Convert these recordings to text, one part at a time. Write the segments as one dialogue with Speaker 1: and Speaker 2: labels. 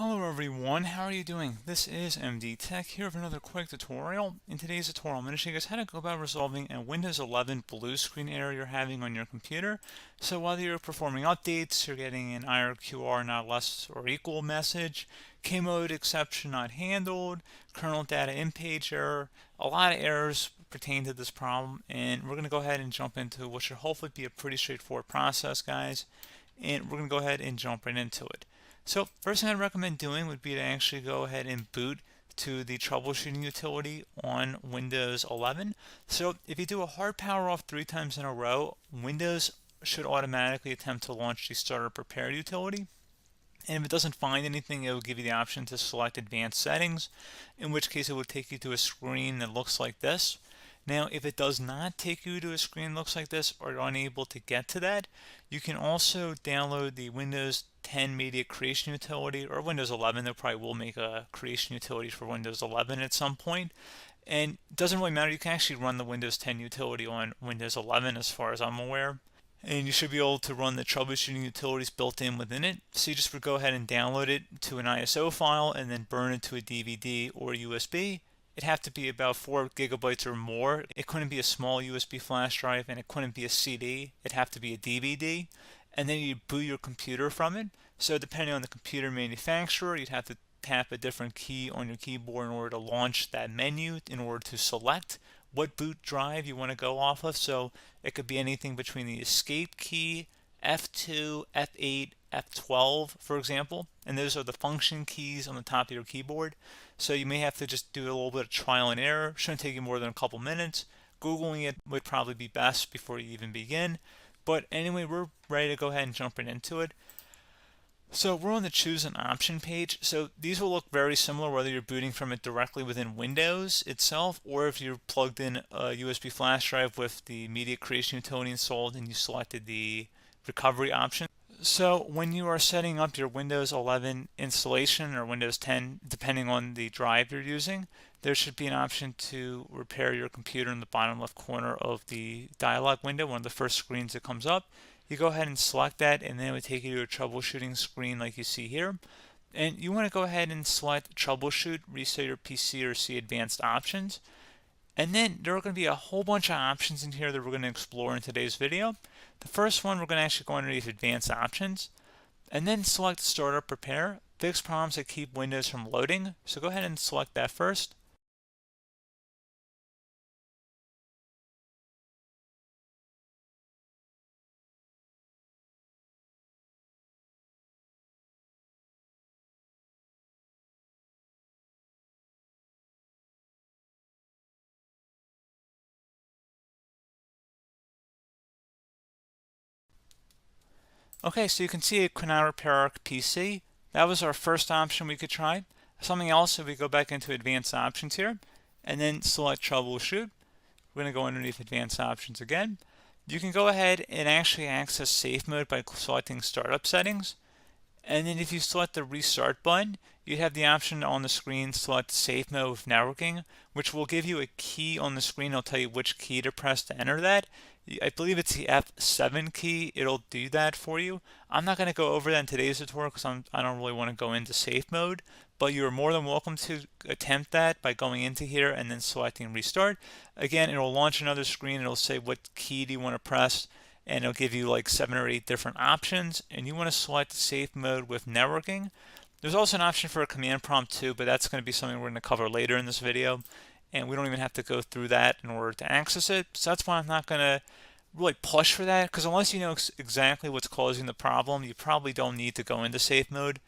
Speaker 1: Hello everyone, how are you doing? This is MD Tech here with another quick tutorial. In today's tutorial, I'm going to show you guys how to go about resolving a Windows 11 blue screen error you're having on your computer. So whether you're performing updates, you're getting an IRQR not less or equal message, Kmode exception not handled, kernel data in page error, a lot of errors pertain to this problem, and we're going to go ahead and jump into what should hopefully be a pretty straightforward process, guys. And we're going to go ahead and jump right into it. So first thing I'd recommend doing would be to actually go ahead and boot to the troubleshooting utility on Windows 11. So if you do a hard power off 3 times in a row, Windows should automatically attempt to launch the starter prepare utility. And if it doesn't find anything, it will give you the option to select advanced settings, in which case it will take you to a screen that looks like this. Now, if it does not take you to a screen that looks like this or you're unable to get to that, you can also download the Windows 10 Media Creation Utility, or Windows 11. They probably will make a creation utility for Windows 11 at some point. And it doesn't really matter. You can actually run the Windows 10 utility on Windows 11 as far as I'm aware. And you should be able to run the troubleshooting utilities built in within it. So you just would go ahead and download it to an ISO file and then burn it to a DVD or USB. It'd have to be about 4 gigabytes or more. It couldn't be a small USB flash drive, and it couldn't be a CD. It'd have to be a DVD. And then you'd boot your computer from it. So depending on the computer manufacturer, you'd have to tap a different key on your keyboard in order to launch that menu, in order to select what boot drive you want to go off of. So it could be anything between the escape key, F2, F8, F12, for example, and those are the function keys on the top of your keyboard. So you may have to just do a little bit of trial and error. Shouldn't take you more than a couple minutes. Googling it would probably be best before you even begin. But anyway, we're ready to go ahead and jump right into it. So we're on the choose an option page. So these will look very similar whether you're booting from it directly within Windows itself, or if you're plugged in a USB flash drive with the media creation utility installed and you selected the recovery option. So when you are setting up your Windows 11 installation or Windows 10, depending on the drive you're using, there should be an option to repair your computer in the bottom left corner of the dialog window, one of the first screens that comes up. You go ahead and select that, and then it would take you to a troubleshooting screen like you see here. And you want to go ahead and select troubleshoot, reset your PC, or see advanced options. And then there are going to be a whole bunch of options in here that we're going to explore in today's video. The first one, we're going to actually go underneath advanced options and then select startup prepare, fix problems that keep Windows from loading. So go ahead and select that first. Okay, so you can see it could not repair our PC. That was our first option we could try. Something else, if we go back into advanced options here and then select troubleshoot, we're going to go underneath advanced options again. You can go ahead and actually access safe mode by selecting startup settings. And then if you select the restart button, you have the option on the screen select safe mode with networking, which will give you a key on the screen. It'll tell you which key to press to enter that. I believe it's the F7 key. It'll do that for you. I'm not going to go over that in today's tutorial because I don't really want to go into safe mode, but you're more than welcome to attempt that by going into here and then selecting restart. Again, it'll launch another screen. It'll say what key do you want to press, and it'll give you like 7 or 8 different options, and you want to select safe mode with networking. There's also an option for a command prompt too, but that's going to be something we're going to cover later in this video, and we don't even have to go through that in order to access it. So that's why I'm not going to really push for that, because unless you know exactly what's causing the problem, you probably don't need to go into safe mode.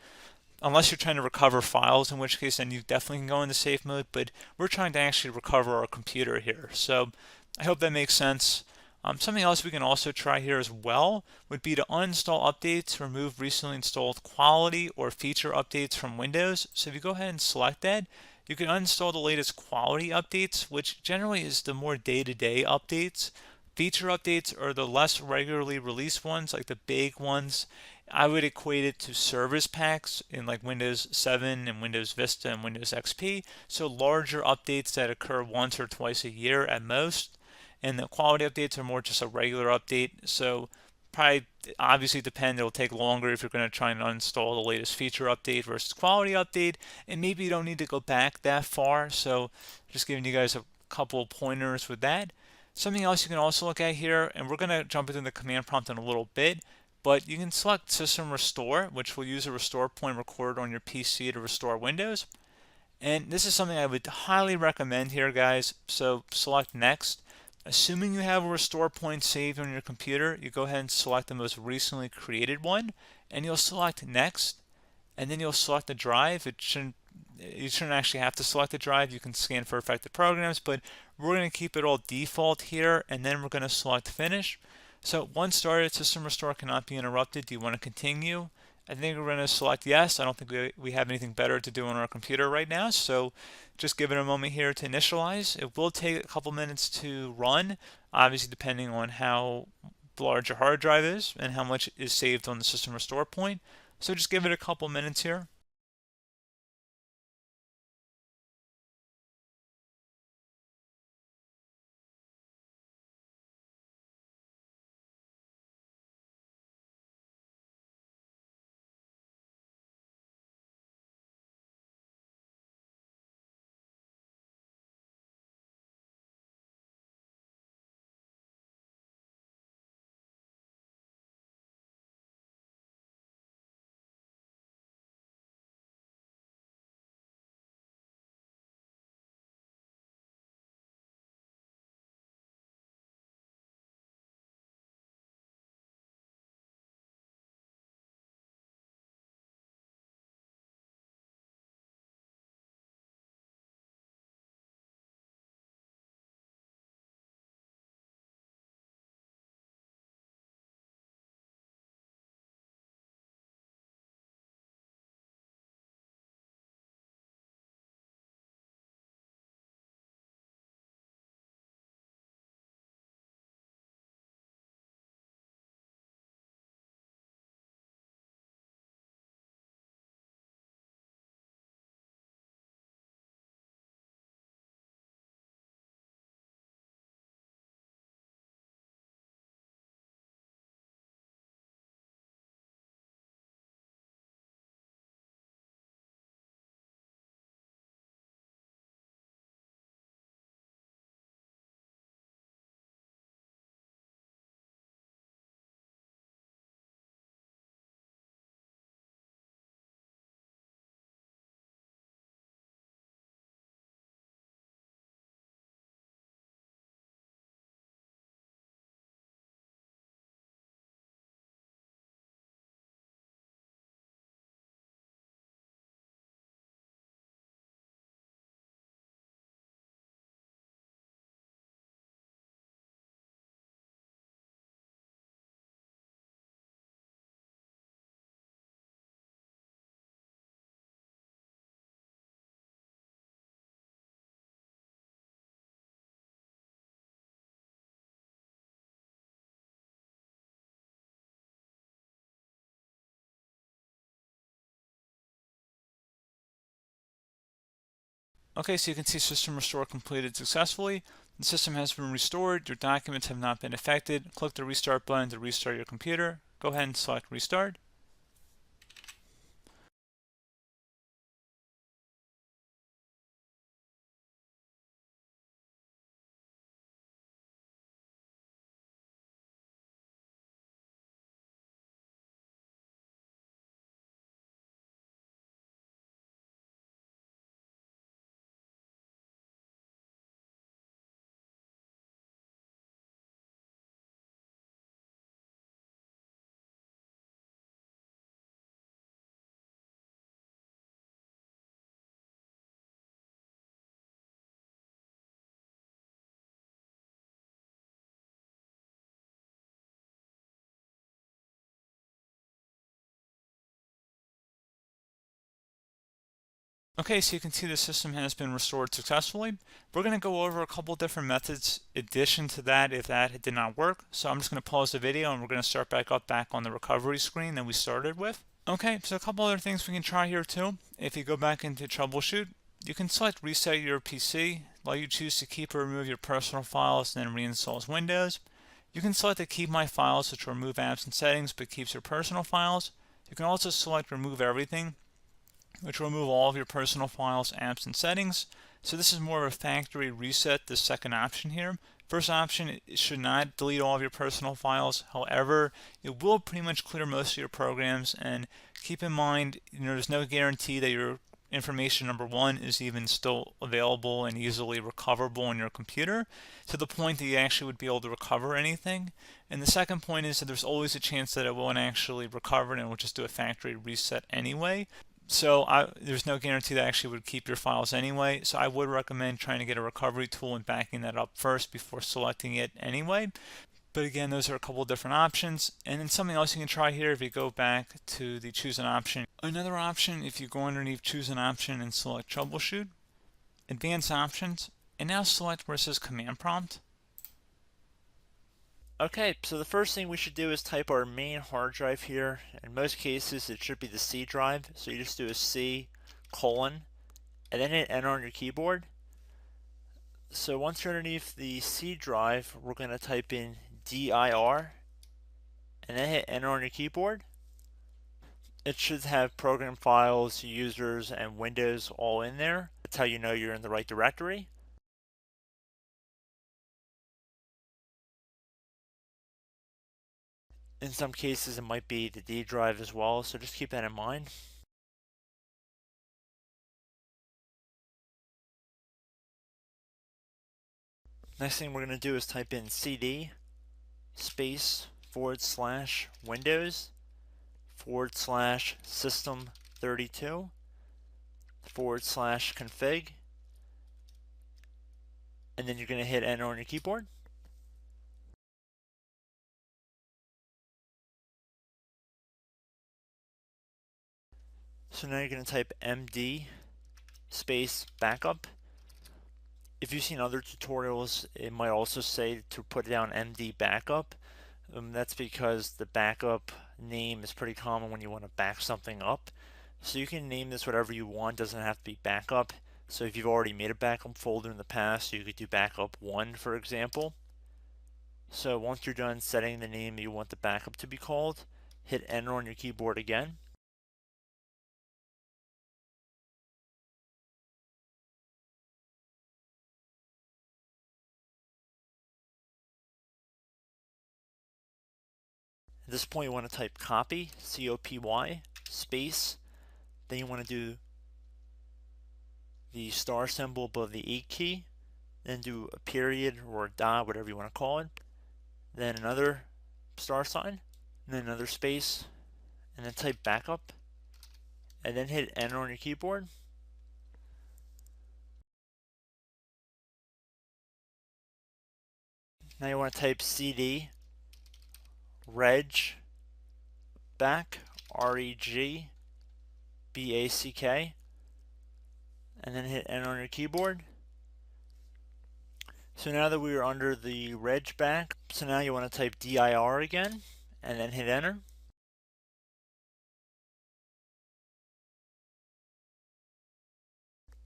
Speaker 1: Unless you're trying to recover files, in which case then you definitely can go into safe mode, but we're trying to actually recover our computer here. So I hope that makes sense. Something else we can also try here as well would be to uninstall updates, remove recently installed quality or feature updates from Windows. So if you go ahead and select that, you can uninstall the latest quality updates, which generally is the more day-to-day updates. Feature updates are the less regularly released ones, like the big ones. I would equate it to service packs in like Windows 7 and Windows Vista and Windows XP. So larger updates that occur once or twice a year at most. And the quality updates are more just a regular update. So probably obviously depend. It'll take longer if you're going to try and uninstall the latest feature update versus quality update, and maybe you don't need to go back that far. So just giving you guys a couple pointers with that. Something else you can also look at here, and we're going to jump into the command prompt in a little bit, but you can select System Restore, which will use a restore point recorded on your PC to restore Windows. And this is something I would highly recommend here, guys. So select Next. Assuming you have a restore point saved on your computer, you go ahead and select the most recently created one, and you'll select Next, and then you'll select the drive. You shouldn't actually have to select the drive. You can scan for affected programs, but we're going to keep it all default here, and then we're going to select Finish. So once started, System Restore cannot be interrupted. Do you want to continue? I think we're going to select yes. I don't think we have anything better to do on our computer right now, so just give it a moment here to initialize. It will take a couple minutes to run, obviously depending on how large your hard drive is and how much is saved on the System Restore point. So just give it a couple minutes here. Okay, so you can see System Restore completed successfully. The system has been restored. Your documents have not been affected. Click the Restart button to restart your computer. Go ahead and select Restart. Okay, so you can see the system has been restored successfully. We're going to go over a couple different methods in addition to that if that did not work. So I'm just going to pause the video and we're going to start back on the recovery screen that we started with. Okay, so a couple other things we can try here too. If you go back into troubleshoot, you can select reset your PC, let you choose to keep or remove your personal files and then reinstall Windows. You can select to keep my files, which will remove apps and settings but keeps your personal files. You can also select remove everything, which will remove all of your personal files, apps, and settings. So this is more of a factory reset, the second option here. First option, it should not delete all of your personal files. However, it will pretty much clear most of your programs, and keep in mind, there's no guarantee that your information, number one, is even still available and easily recoverable on your computer to the point that you actually would be able to recover anything. And the second point is that there's always a chance that it won't actually recover and it will just do a factory reset anyway. So there's no guarantee that actually would keep your files anyway. So I would recommend trying to get a recovery tool and backing that up first before selecting it anyway. But again, those are a couple of different options. And then something else you can try here, if you go back to the choose an option. Another option, if you go underneath choose an option and select troubleshoot, advanced options, and now select where it says command prompt.
Speaker 2: Okay, so the first thing we should do is type our main hard drive here. In most cases, it should be the C drive. So you just do a C colon and then hit enter on your keyboard. So once you're underneath the C drive, we're going to type in dir and then hit enter on your keyboard. It should have program files, users, and Windows all in there. That's how you know you're in the right directory. In some cases, it might be the D drive as well, so just keep that in mind. Next thing we're going to do is type in cd space / Windows / system 32 / config, and then you're going to hit enter on your keyboard. So now you're going to type md space backup. If you've seen other tutorials, it might also say to put down md backup. That's because the backup name is pretty common when you want to back something up. So you can name this whatever you want, doesn't have to be backup. So if you've already made a backup folder in the past, you could do backup 1, for example. So once you're done setting the name you want the backup to be called, hit enter on your keyboard again. At this point you want to type copy, C-O-P-Y, space, then you want to do the star symbol above the 8 key, then do a period or a dot, whatever you want to call it, then another star sign, and then another space, and then type backup, and then hit enter on your keyboard. Now you want to type cd reg back, R-E-G-B-A-C-K, and then hit enter on your keyboard. So now that we are under the reg back, so now you want to type dir again, and then hit enter.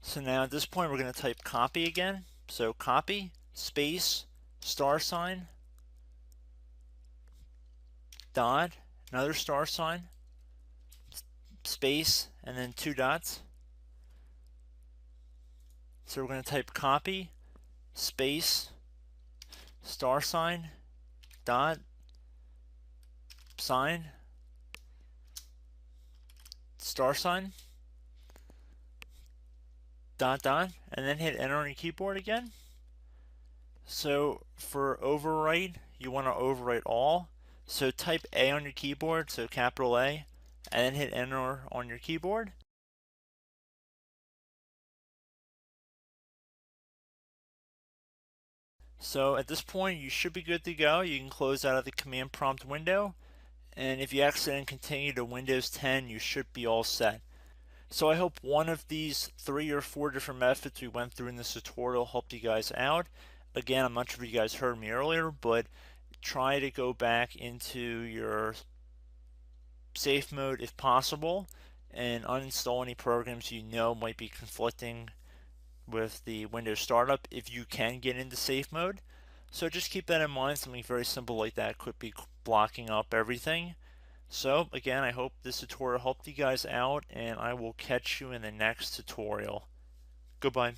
Speaker 2: So now at this point we're going to type copy again. So copy, space, star sign, dot, another star sign, space, and then 2 dots. So we're going to type copy, space, star sign, dot, sign, star sign, dot, dot, and then hit enter on your keyboard again. So for overwrite, you want to overwrite all. So type A on your keyboard, so capital A, and then hit enter on your keyboard. So at this point you should be good to go. You can close out of the command prompt window, and if you accidentally continue to Windows 10 you should be all set. So I hope one of these 3 or 4 different methods we went through in this tutorial helped you guys out. Again, I'm not sure if you guys heard me earlier, but try to go back into your safe mode if possible and uninstall any programs you know might be conflicting with the Windows startup if you can get into safe mode. So just keep that in mind. Something very simple like that could be blocking up everything. So again, I hope this tutorial helped you guys out, and I will catch you in the next tutorial. Goodbye.